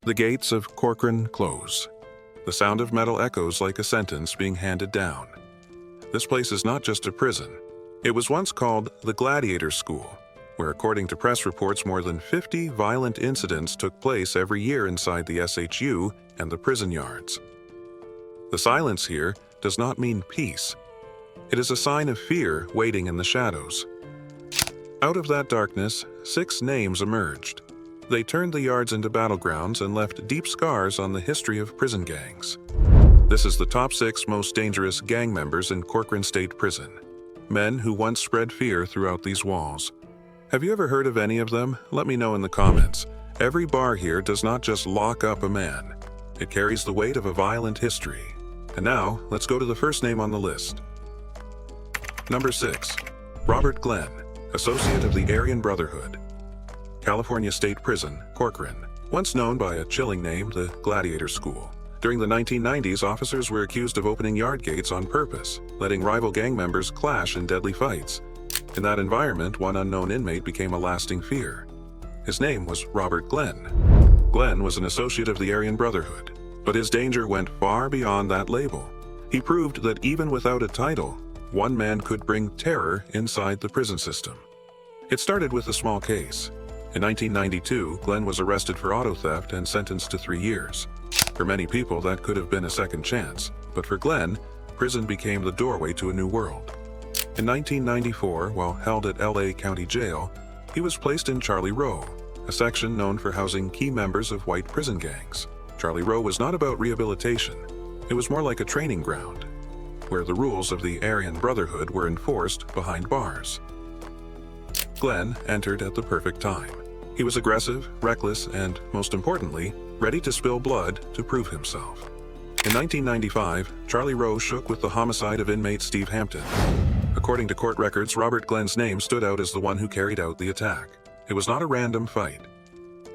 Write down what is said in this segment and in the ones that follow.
The gates of Corcoran close. The sound of metal echoes like a sentence being handed down. This place is not just a prison. It was once called the Gladiator School, where according to press reports more than 50 violent incidents took place every year inside the SHU and the prison yards. The silence here does not mean peace. It is a sign of fear waiting in the shadows. Out of that darkness, 6 names emerged. They turned the yards into battlegrounds and left deep scars on the history of prison gangs. This is the top 6 most dangerous gang members in Corcoran State Prison. Men who once spread fear throughout these walls. Have you ever heard of any of them? Let me know in the comments. Every bar here does not just lock up a man. It carries the weight of a violent history. And now, let's go to the first name on the list. Number 6. Robert Glenn, Associate of the Aryan Brotherhood. California State Prison, Corcoran, once known by a chilling name, the Gladiator School. During the 1990s, officers were accused of opening yard gates on purpose, letting rival gang members clash in deadly fights. In that environment, one unknown inmate became a lasting fear. His name was Robert Glenn. Glenn was an associate of the Aryan Brotherhood, but his danger went far beyond that label. He proved that even without a title, one man could bring terror inside the prison system. It started with a small case. In 1992, Glenn was arrested for auto theft and sentenced to 3 years. For many people, that could have been a second chance, but for Glenn, prison became the doorway to a new world. In 1994, while held at LA County Jail, he was placed in Charlie Row, a section known for housing key members of white prison gangs. Charlie Row was not about rehabilitation. It was more like a training ground, where the rules of the Aryan Brotherhood were enforced behind bars. Glenn entered at the perfect time. He was aggressive, reckless, and, most importantly, ready to spill blood to prove himself. In 1995, Charlie Row shook with the homicide of inmate Steve Hampton. According to court records, Robert Glenn's name stood out as the one who carried out the attack. It was not a random fight.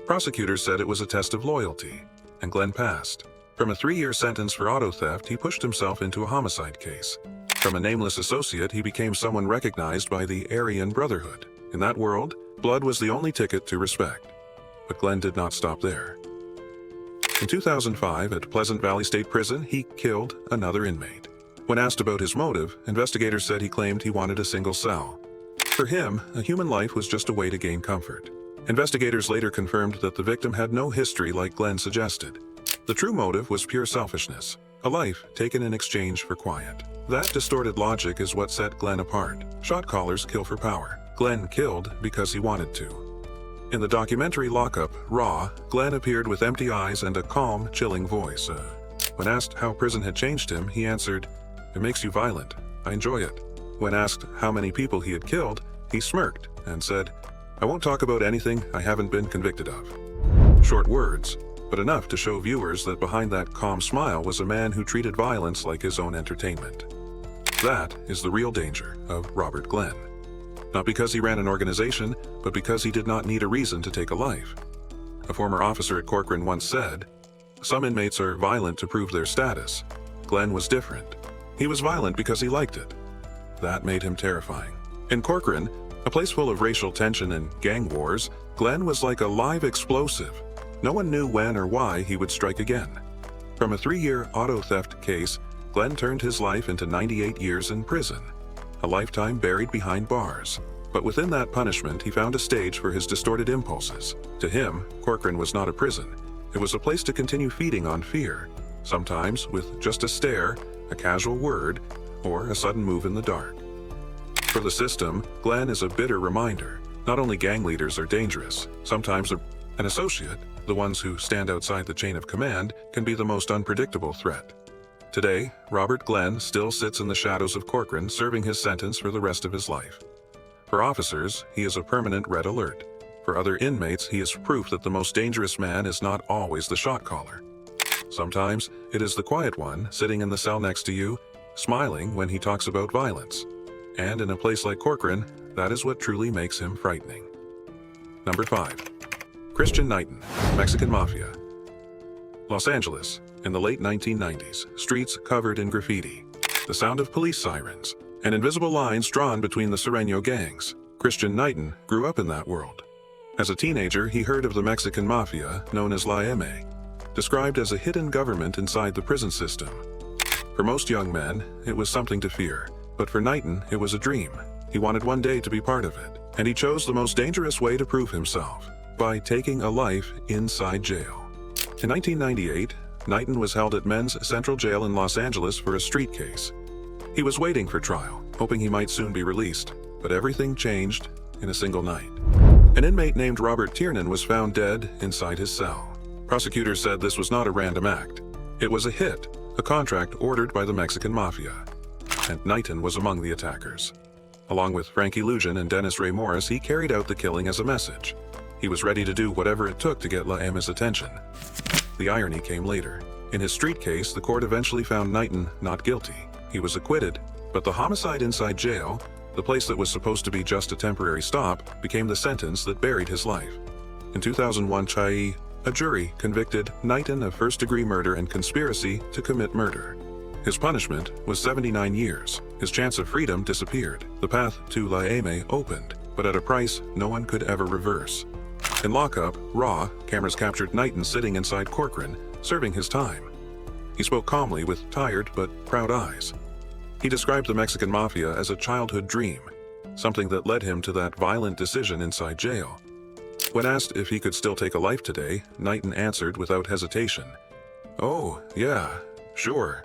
Prosecutors said it was a test of loyalty, and Glenn passed. From a 3-year sentence for auto theft, he pushed himself into a homicide case. From a nameless associate, he became someone recognized by the Aryan Brotherhood. In that world, blood was the only ticket to respect. But Glenn did not stop there. In 2005, at Pleasant Valley State Prison, he killed another inmate. When asked about his motive, investigators said he claimed he wanted a single cell. For him, a human life was just a way to gain comfort. Investigators later confirmed that the victim had no history like Glenn suggested. The true motive was pure selfishness, a life taken in exchange for quiet. That distorted logic is what set Glenn apart. Shot callers kill for power. Glenn killed because he wanted to. In the documentary Lockup, Raw, Glenn appeared with empty eyes and a calm, chilling voice. When asked how prison had changed him, he answered, "It makes you violent. I enjoy it." When asked how many people he had killed, he smirked and said, "I won't talk about anything I haven't been convicted of." Short words, but enough to show viewers that behind that calm smile was a man who treated violence like his own entertainment. That is the real danger of Robert Glenn. Not because he ran an organization, but because he did not need a reason to take a life. A former officer at Corcoran once said, "Some inmates are violent to prove their status." Glenn was different. He was violent because he liked it. That made him terrifying. In Corcoran, a place full of racial tension and gang wars, Glenn was like a live explosive. No one knew when or why he would strike again. From a 3-year auto theft case, Glenn turned his life into 98 years in prison. A lifetime buried behind bars. But within that punishment, he found a stage for his distorted impulses. To him, Corcoran was not a prison. It was a place to continue feeding on fear, sometimes with just a stare, a casual word, or a sudden move in the dark. For the system, Glenn is a bitter reminder. Not only gang leaders are dangerous, sometimes an associate, the ones who stand outside the chain of command, can be the most unpredictable threat. Today, Robert Glenn still sits in the shadows of Corcoran, serving his sentence for the rest of his life. For officers, he is a permanent red alert. For other inmates, he is proof that the most dangerous man is not always the shot caller. Sometimes, it is the quiet one sitting in the cell next to you, smiling when he talks about violence. And in a place like Corcoran, that is what truly makes him frightening. Number 5. Christian Knighten, Mexican Mafia. Los Angeles, in the late 1990s, streets covered in graffiti, the sound of police sirens, and invisible lines drawn between the Sereno gangs. Christian Knighten grew up in that world. As a teenager, he heard of the Mexican Mafia, known as La M. described as a hidden government inside the prison system. For most young men, it was something to fear, but for Knighten, it was a dream. He wanted one day to be part of it, and he chose the most dangerous way to prove himself, by taking a life inside jail. In 1998, Knighten was held at Men's Central Jail in Los Angeles for a street case. He was waiting for trial, hoping he might soon be released, but everything changed in a single night. An inmate named Robert Tiernan was found dead inside his cell. Prosecutors said this was not a random act. It was a hit, a contract ordered by the Mexican Mafia. And Knighten was among the attackers. Along with Frankie Lujan and Dennis Ray Morris, he carried out the killing as a message. He was ready to do whatever it took to get La Ema's attention. The irony came later. In his street case, the court eventually found Knighten not guilty. He was acquitted, but the homicide inside jail, the place that was supposed to be just a temporary stop, became the sentence that buried his life. In 2001, a jury convicted Knighten of first-degree murder and conspiracy to commit murder. His punishment was 79 years. His chance of freedom disappeared. The path to La Ema opened, but at a price no one could ever reverse. In lockup, raw, cameras captured Knighten sitting inside Corcoran, serving his time. He spoke calmly with tired but proud eyes. He described the Mexican Mafia as a childhood dream, something that led him to that violent decision inside jail. When asked if he could still take a life today, Knighten answered without hesitation, "Oh, yeah, sure."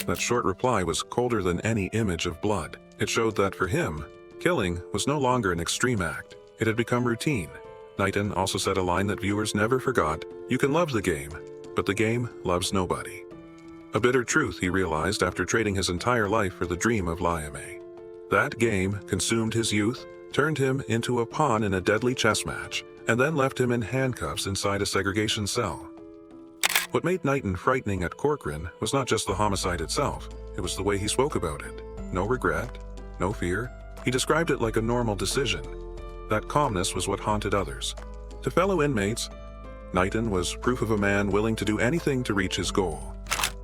That short reply was colder than any image of blood. It showed that for him, killing was no longer an extreme act. It had become routine. Knighten also said a line that viewers never forgot: "You can love the game, but the game loves nobody." A bitter truth he realized after trading his entire life for the dream of La Ema. That game consumed his youth, turned him into a pawn in a deadly chess match, and then left him in handcuffs inside a segregation cell. What made Knighten frightening at Corcoran was not just the homicide itself, it was the way he spoke about it. No regret, no fear. He described it like a normal decision. That calmness was what haunted others. To fellow inmates, Knighten was proof of a man willing to do anything to reach his goal.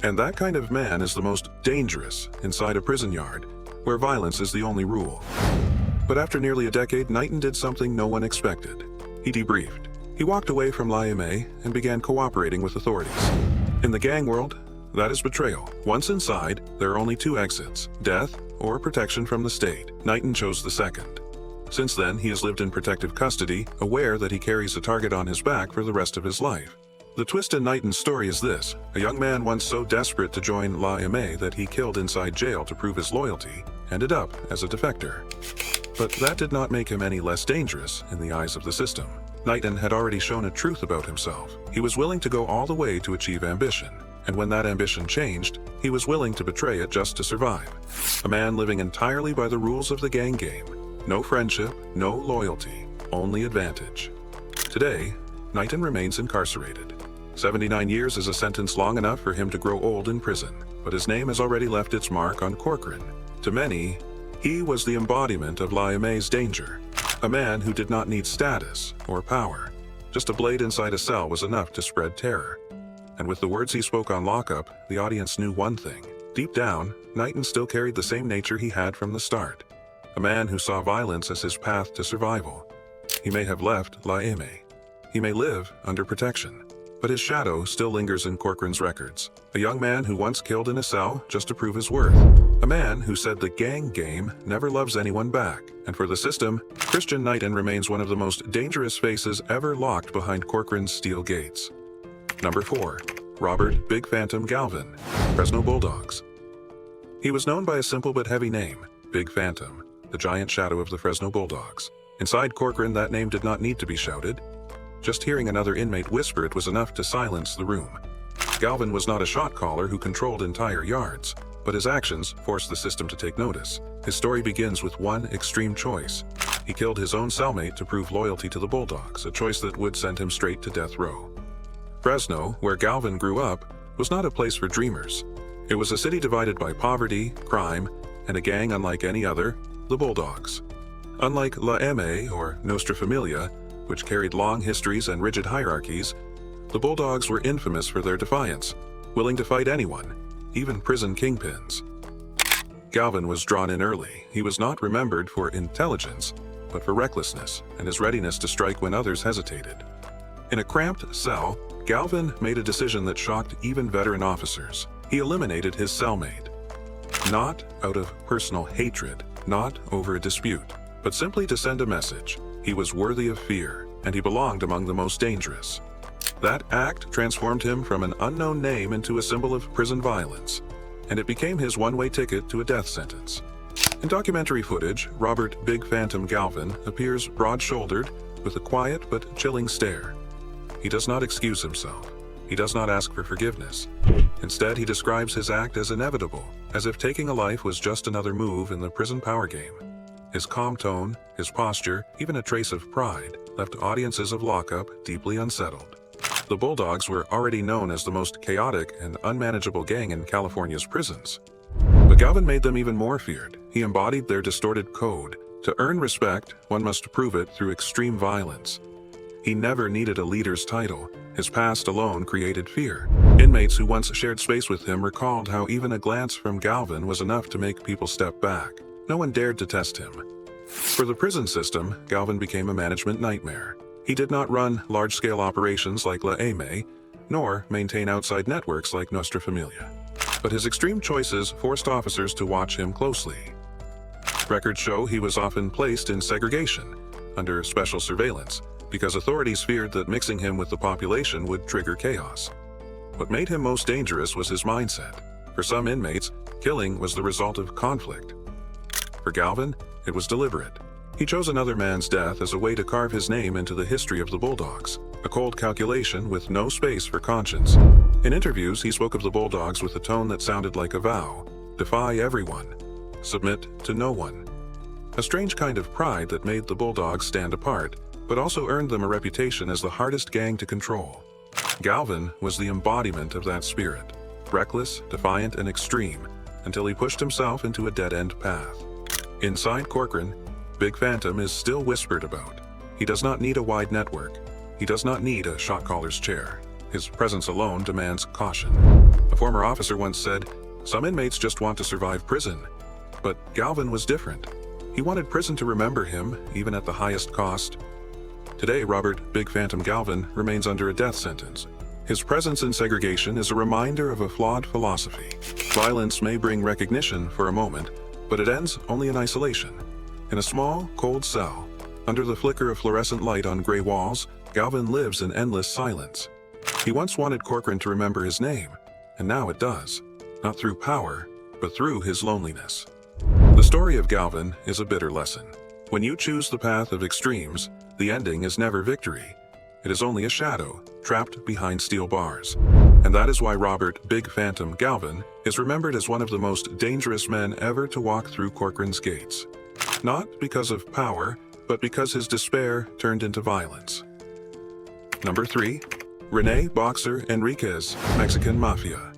And that kind of man is the most dangerous inside a prison yard, where violence is the only rule. But after nearly a decade, Knighten did something no one expected. He debriefed. He walked away from La Ema and began cooperating with authorities. In the gang world, that is betrayal. Once inside, there are only two exits: death or protection from the state. Knighten chose the second. Since then, he has lived in protective custody, aware that he carries a target on his back for the rest of his life. The twist in Knighten's story is this: a young man once so desperate to join La Ema that he killed inside jail to prove his loyalty, ended up as a defector. But that did not make him any less dangerous in the eyes of the system. Knighten had already shown a truth about himself. He was willing to go all the way to achieve ambition. And when that ambition changed, he was willing to betray it just to survive. A man living entirely by the rules of the gang game. No friendship, no loyalty, only advantage. Today, Knighten remains incarcerated. 79 years is a sentence long enough for him to grow old in prison, but his name has already left its mark on Corcoran. To many, he was the embodiment of La Ema's danger. A man who did not need status or power. Just a blade inside a cell was enough to spread terror. And with the words he spoke on lockup, the audience knew one thing. Deep down, Knighten still carried the same nature he had from the start. A man who saw violence as his path to survival. He may have left La Ema. He may live under protection. But his shadow still lingers in Corcoran's records. A young man who once killed in a cell just to prove his worth. A man who said the gang game never loves anyone back. And for the system, Christian Knighten remains one of the most dangerous faces ever locked behind Corcoran's steel gates. Number 4. Robert Big Phantom Galvin, Fresno Bulldogs. He was known by a simple but heavy name, Big Phantom, the giant shadow of the Fresno Bulldogs. Inside Corcoran, that name did not need to be shouted. Just hearing another inmate whisper it was enough to silence the room. Galvin was not a shot caller who controlled entire yards, but his actions forced the system to take notice. His story begins with one extreme choice. He killed his own cellmate to prove loyalty to the Bulldogs, a choice that would send him straight to death row. Fresno, where Galvin grew up, was not a place for dreamers. It was a city divided by poverty, crime, and a gang unlike any other, the Bulldogs. Unlike La Ema or Nostra Familia, which carried long histories and rigid hierarchies, the Bulldogs were infamous for their defiance, willing to fight anyone, even prison kingpins. Galvin was drawn in early. He was not remembered for intelligence, but for recklessness and his readiness to strike when others hesitated. In a cramped cell, Galvin made a decision that shocked even veteran officers. He eliminated his cellmate. Not out of personal hatred, not over a dispute, but simply to send a message. He was worthy of fear, and he belonged among the most dangerous. That act transformed him from an unknown name into a symbol of prison violence, and it became his one-way ticket to a death sentence. In documentary footage, Robert Big Phantom Galvin appears broad-shouldered with a quiet but chilling stare. He does not excuse himself. He does not ask for forgiveness. Instead, he describes his act as inevitable, as if taking a life was just another move in the prison power game. His calm tone, his posture, even a trace of pride, left audiences of lockup deeply unsettled. The Bulldogs were already known as the most chaotic and unmanageable gang in California's prisons. But Galvin made them even more feared. He embodied their distorted code. To earn respect, one must prove it through extreme violence. He never needed a leader's title. His past alone created fear. Inmates who once shared space with him recalled how even a glance from Galvin was enough to make people step back. No one dared to test him. For the prison system, Galvin became a management nightmare. He did not run large-scale operations like La Eme, nor maintain outside networks like Nuestra Familia. But his extreme choices forced officers to watch him closely. Records show he was often placed in segregation, under special surveillance, because authorities feared that mixing him with the population would trigger chaos. What made him most dangerous was his mindset. For some inmates, killing was the result of conflict. For Galvin, it was deliberate. He chose another man's death as a way to carve his name into the history of the Bulldogs, a cold calculation with no space for conscience. In interviews, he spoke of the Bulldogs with a tone that sounded like a vow: defy everyone, submit to no one. A strange kind of pride that made the Bulldogs stand apart, but also earned them a reputation as the hardest gang to control. Galvin was the embodiment of that spirit, reckless, defiant, and extreme, until he pushed himself into a dead-end path. Inside Corcoran, Big Phantom is still whispered about. He does not need a wide network. He does not need a shot caller's chair. His presence alone demands caution. A former officer once said, "Some inmates just want to survive prison." But Galvin was different. He wanted prison to remember him, even at the highest cost. Today, Robert Big Phantom Galvin remains under a death sentence. His presence in segregation is a reminder of a flawed philosophy. Violence may bring recognition for a moment, but it ends only in isolation. In a small, cold cell, under the flicker of fluorescent light on gray walls, Galvin lives in endless silence. He once wanted Corcoran to remember his name, and now it does. Not through power, but through his loneliness. The story of Galvin is a bitter lesson. When you choose the path of extremes, the ending is never victory. It is only a shadow, trapped behind steel bars. And that is why Robert Big Phantom Galvin is remembered as one of the most dangerous men ever to walk through Corcoran's gates. Not because of power, but because his despair turned into violence. Number 3. Rene Boxer Enriquez, Mexican Mafia.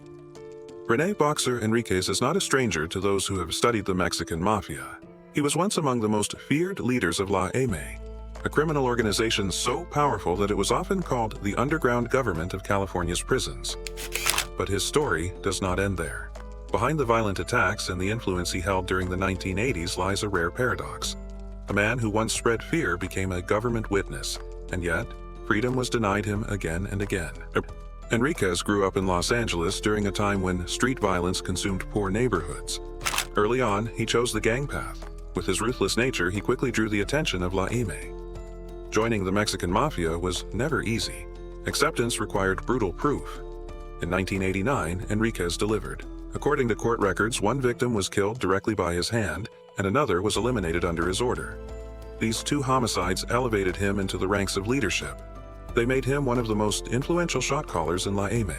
Rene Boxer Enriquez is not a stranger to those who have studied the Mexican Mafia. He was once among the most feared leaders of La Eme, a criminal organization so powerful that it was often called the underground government of California's prisons. But his story does not end there. Behind the violent attacks and the influence he held during the 1980s lies a rare paradox. A man who once spread fear became a government witness, and yet, freedom was denied him again and again. Enriquez grew up in Los Angeles during a time when street violence consumed poor neighborhoods. Early on, he chose the gang path. With his ruthless nature, he quickly drew the attention of La Eme. Joining the Mexican Mafia was never easy. Acceptance required brutal proof. In 1989, Enriquez delivered. According to court records, one victim was killed directly by his hand, and another was eliminated under his order. These 2 homicides elevated him into the ranks of leadership. They made him one of the most influential shot callers in La Eme.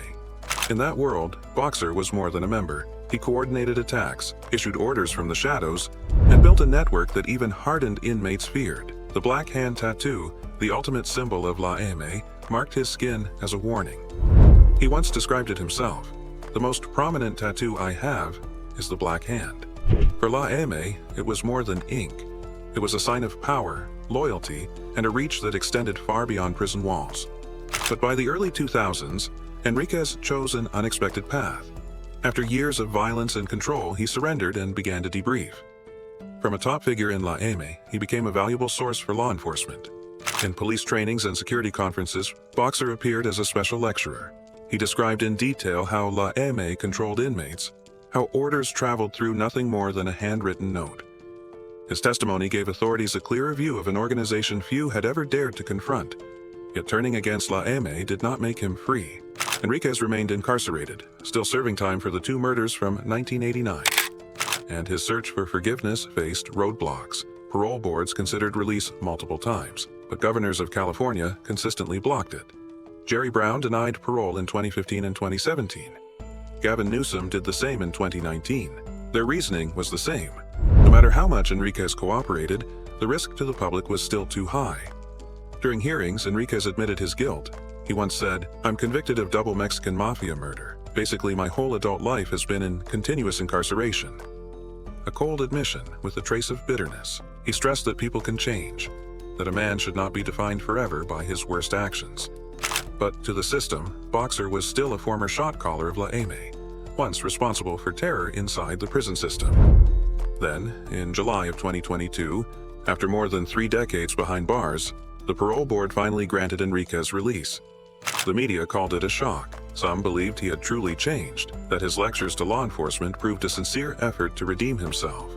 In that world, Boxer was more than a member. He coordinated attacks, issued orders from the shadows, and built a network that even hardened inmates feared. The black hand tattoo, the ultimate symbol of La Eme, marked his skin as a warning. He once described it himself: "The most prominent tattoo I have is the black hand." For La Eme, it was more than ink. It was a sign of power, loyalty, and a reach that extended far beyond prison walls. But by the early 2000s, Enriquez chose an unexpected path. After years of violence and control, he surrendered and began to debrief. From a top figure in La Eme, he became a valuable source for law enforcement. In police trainings and security conferences, Boxer appeared as a special lecturer. He described in detail how La M controlled inmates, how orders traveled through nothing more than a handwritten note. His testimony gave authorities a clearer view of an organization few had ever dared to confront. Yet turning against La M did not make him free. Enriquez remained incarcerated, still serving time for the 2 murders from 1989. And his search for forgiveness faced roadblocks. Parole boards considered release multiple times, but governors of California consistently blocked it. Jerry Brown denied parole in 2015 and 2017. Gavin Newsom did the same in 2019. Their reasoning was the same. No matter how much Enriquez cooperated, the risk to the public was still too high. During hearings, Enriquez admitted his guilt. He once said, "I'm convicted of double Mexican Mafia murder. Basically, my whole adult life has been in continuous incarceration." A cold admission with a trace of bitterness. He stressed that people can change, that a man should not be defined forever by his worst actions. But to the system, Boxer was still a former shot caller of La M, once responsible for terror inside the prison system. Then, in July of 2022, after more than 3 decades behind bars, the parole board finally granted Enriquez release. The media called it a shock. Some believed he had truly changed, that his lectures to law enforcement proved a sincere effort to redeem himself.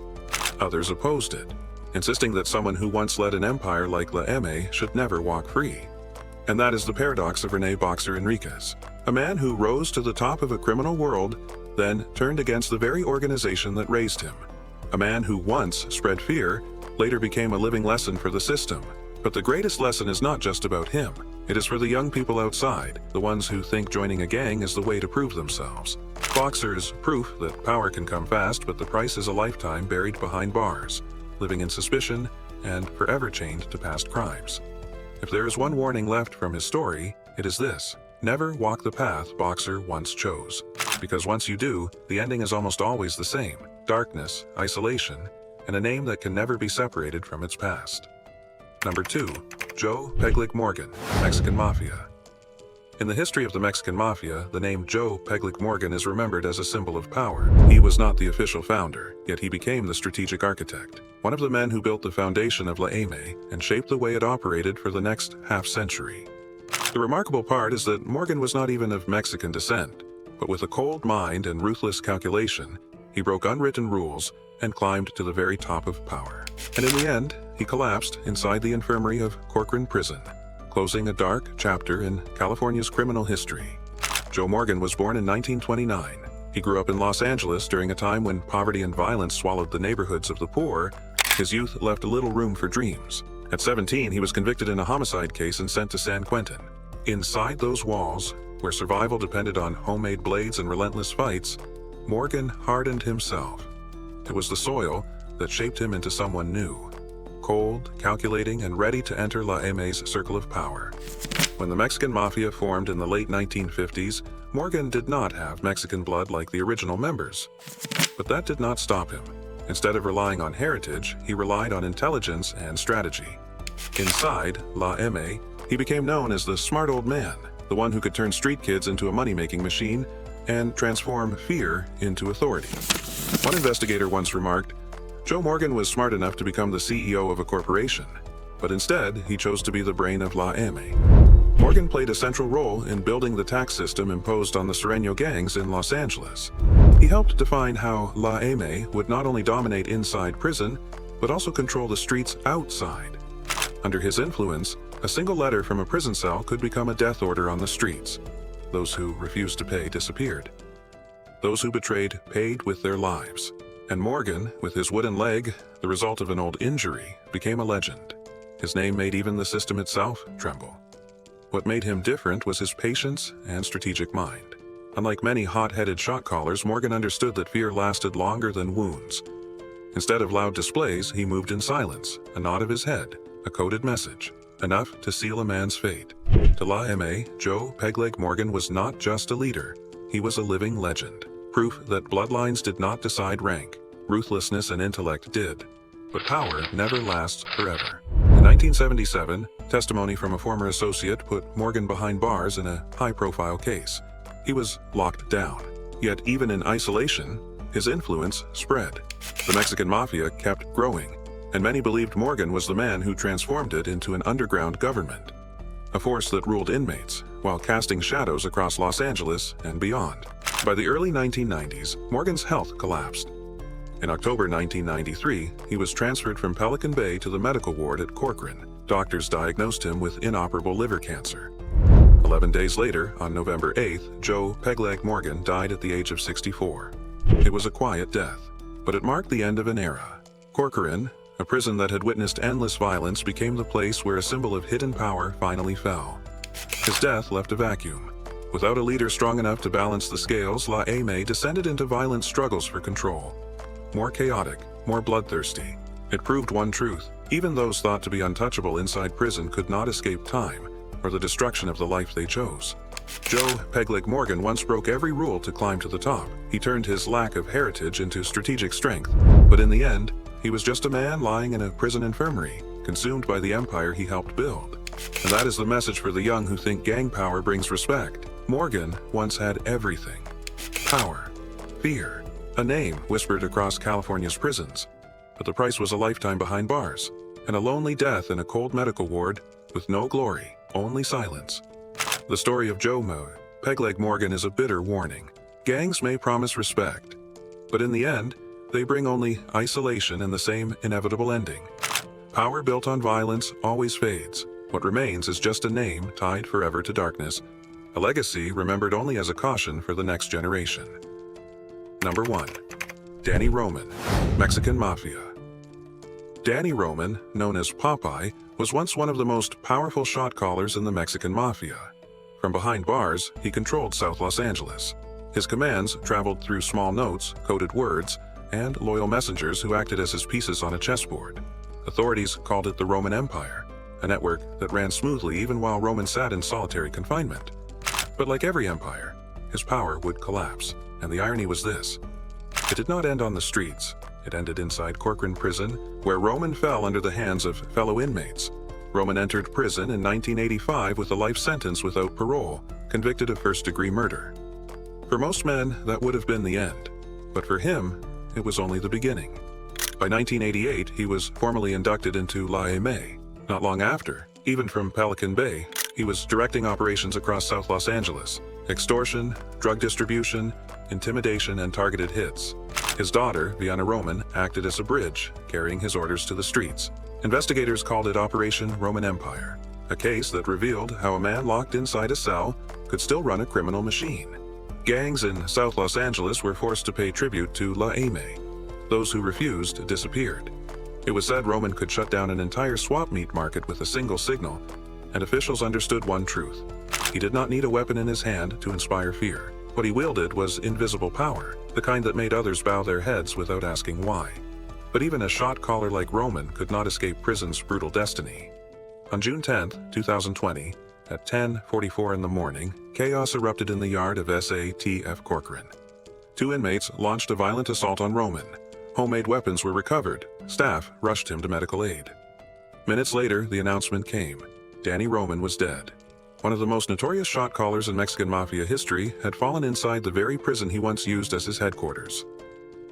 Others opposed it, insisting that someone who once led an empire like La M should never walk free. And that is the paradox of Rene Boxer Enriquez, a man who rose to the top of a criminal world, then turned against the very organization that raised him. A man who once spread fear, later became a living lesson for the system. But the greatest lesson is not just about him. It is for the young people outside, the ones who think joining a gang is the way to prove themselves. Boxer is proof that power can come fast, but the price is a lifetime buried behind bars, living in suspicion, and forever chained to past crimes. If there is one warning left from his story, it is this: never walk the path Boxer once chose. Because once you do, the ending is almost always the same: darkness, isolation, and a name that can never be separated from its past. Number 2. Joe Pegleg Morgan, Mexican Mafia. In the history of the Mexican Mafia, the name Joe Pegleg Morgan is remembered as a symbol of power. He was not the official founder, yet he became the strategic architect, one of the men who built the foundation of La M and shaped the way it operated for the next half-century. The remarkable part is that Morgan was not even of Mexican descent, but with a cold mind and ruthless calculation, he broke unwritten rules and climbed to the very top of power. And in the end, he collapsed inside the infirmary of Corcoran Prison, closing a dark chapter in California's criminal history. Joe Morgan was born in 1929. He grew up in Los Angeles during a time when poverty and violence swallowed the neighborhoods of the poor. His youth left little room for dreams. At 17, he was convicted in a homicide case and sent to San Quentin. Inside those walls, where survival depended on homemade blades and relentless fights, Morgan hardened himself. It was the soil that shaped him into someone new, cold, calculating, and ready to enter La M's circle of power. When the Mexican Mafia formed in the late 1950s, Morgan did not have Mexican blood like the original members. But that did not stop him. Instead of relying on heritage, he relied on intelligence and strategy. Inside La M, he became known as the smart old man, the one who could turn street kids into a money-making machine and transform fear into authority. One investigator once remarked, "Joe Morgan was smart enough to become the CEO of a corporation, but instead he chose to be the brain of La M." Morgan played a central role in building the tax system imposed on the Sereno gangs in Los Angeles. He helped define how La M would not only dominate inside prison, but also control the streets outside. Under his influence, a single letter from a prison cell could become a death order on the streets. Those who refused to pay disappeared. Those who betrayed paid with their lives. And Morgan, with his wooden leg, the result of an old injury, became a legend. His name made even the system itself tremble. What made him different was his patience and strategic mind. Unlike many hot-headed shot callers, Morgan understood that fear lasted longer than wounds. Instead of loud displays, he moved in silence, a nod of his head, a coded message, enough to seal a man's fate. To La M, Joe Pegleg Morgan was not just a leader, he was a living legend. Proof that bloodlines did not decide rank, ruthlessness and intellect did. But power never lasts forever. In 1977, testimony from a former associate put Morgan behind bars in a high-profile case. He was locked down. Yet even in isolation, his influence spread. The Mexican Mafia kept growing. and many believed Morgan was the man who transformed it into an underground government, a force that ruled inmates while casting shadows across Los Angeles and beyond. By the early 1990s, Morgan's health collapsed. In October 1993, he was transferred from Pelican Bay to the medical ward at Corcoran. Doctors diagnosed him with inoperable liver cancer. 11 days later, on November 8th, Joe Pegleg Morgan died at the age of 64. It was a quiet death, but it marked the end of an era. Corcoran, a prison that had witnessed endless violence, became the place where a symbol of hidden power finally fell. His death left a vacuum. Without a leader strong enough to balance the scales, La Aime descended into violent struggles for control. More chaotic, more bloodthirsty. It proved one truth: even those thought to be untouchable inside prison could not escape time or the destruction of the life they chose. Joe Pegleg Morgan once broke every rule to climb to the top. He turned his lack of heritage into strategic strength. But in the end, he was just a man lying in a prison infirmary, consumed by the empire he helped build. And that is the message for the young who think gang power brings respect. Morgan once had everything: power, fear, a name whispered across California's prisons. But the price was a lifetime behind bars, and a lonely death in a cold medical ward with no glory, only silence. The story of Joe Pegleg Morgan is a bitter warning. Gangs may promise respect, but in the end, they bring only isolation and the same inevitable ending. Power built on violence always fades. What remains is just a name tied forever to darkness, a legacy remembered only as a caution for the next generation. Number 1. Danny Roman, Mexican Mafia. Danny Roman, known as Popeye, was once one of the most powerful shot callers in the Mexican Mafia. From behind bars, he controlled South Los Angeles. His commands traveled through small notes, coded words, and loyal messengers who acted as his pieces on a chessboard. Authorities called it the Roman Empire, a network that ran smoothly even while Roman sat in solitary confinement. But like every empire, his power would collapse, and the irony was this: it did not end on the streets. It ended inside Corcoran Prison, where Roman fell under the hands of fellow inmates. Roman entered prison in 1985 with a life sentence without parole, convicted of first-degree murder. For most men, that would have been the end. But for him, it was only the beginning. By 1988, he was formally inducted into La Aime. Not long after, even from Pelican Bay, he was directing operations across South Los Angeles: extortion, drug distribution, intimidation, and targeted hits. His daughter, Vienna Roman, acted as a bridge, carrying his orders to the streets. Investigators called it Operation Roman Empire, a case that revealed how a man locked inside a cell could still run a criminal machine. Gangs in South Los Angeles were forced to pay tribute to La Aime. Those who refused disappeared. It was said Roman could shut down an entire swap meat market with a single signal, and officials understood one truth: he did not need a weapon in his hand to inspire fear. What he wielded was invisible power, the kind that made others bow their heads without asking why. But even a shot caller like Roman could not escape prison's brutal destiny. On June 10, 2020, at 10:44 in the morning, chaos erupted in the yard of SATF Corcoran. 2 inmates launched a violent assault on Roman. Homemade weapons were recovered. Staff rushed him to medical aid. Minutes later, the announcement came: Danny Roman was dead. One of the most notorious shot callers in Mexican Mafia history had fallen inside the very prison he once used as his headquarters.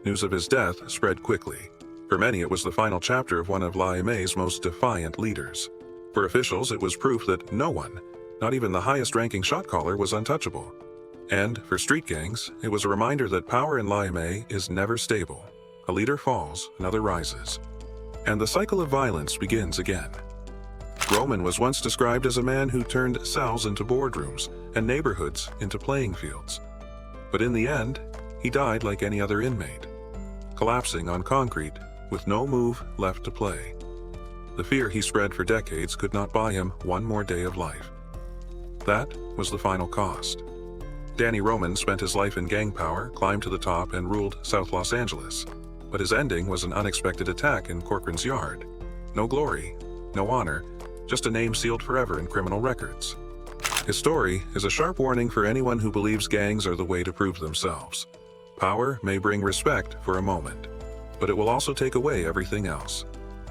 News of his death spread quickly. For many, it was the final chapter of one of La Aime's most defiant leaders. For officials, it was proof that no one, not even the highest-ranking shot caller, was untouchable. And for street gangs, it was a reminder that power in La Aime is never stable. A leader falls, another rises. And the cycle of violence begins again. Roman was once described as a man who turned cells into boardrooms and neighborhoods into playing fields. But in the end, he died like any other inmate, collapsing on concrete with no move left to play. The fear he spread for decades could not buy him one more day of life. That was the final cost. Danny Roman spent his life in gang power, climbed to the top, and ruled South Los Angeles. But his ending was an unexpected attack in Corcoran's yard. No glory, no honor, just a name sealed forever in criminal records. His story is a sharp warning for anyone who believes gangs are the way to prove themselves. Power may bring respect for a moment, but it will also take away everything else.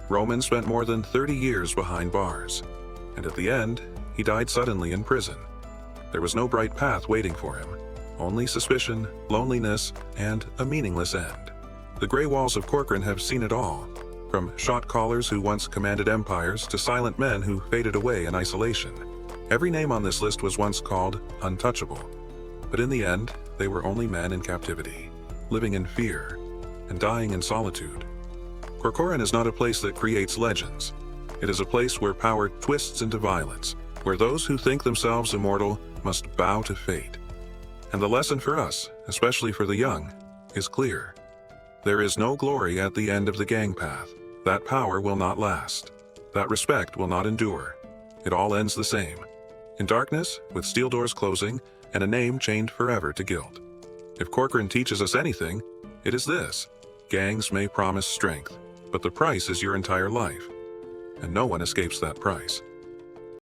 Roman spent more than 30 years behind bars, and at the end, he died suddenly in prison. There was no bright path waiting for him, only suspicion, loneliness, and a meaningless end. The gray walls of Corcoran have seen it all, From shot callers who once commanded empires to silent men who faded away in isolation. Every name on this list was once called untouchable. But in the end, they were only men in captivity, living in fear and dying in solitude. Corcoran is not a place that creates legends. It is a place where power twists into violence, where those who think themselves immortal must bow to fate. And the lesson for us, especially for the young, is clear. There is no glory at the end of the gang path. That power will not last. That respect will not endure. It all ends the same. In darkness, with steel doors closing, and a name chained forever to guilt. If Corcoran teaches us anything, it is this. Gangs may promise strength, but the price is your entire life. And no one escapes that price.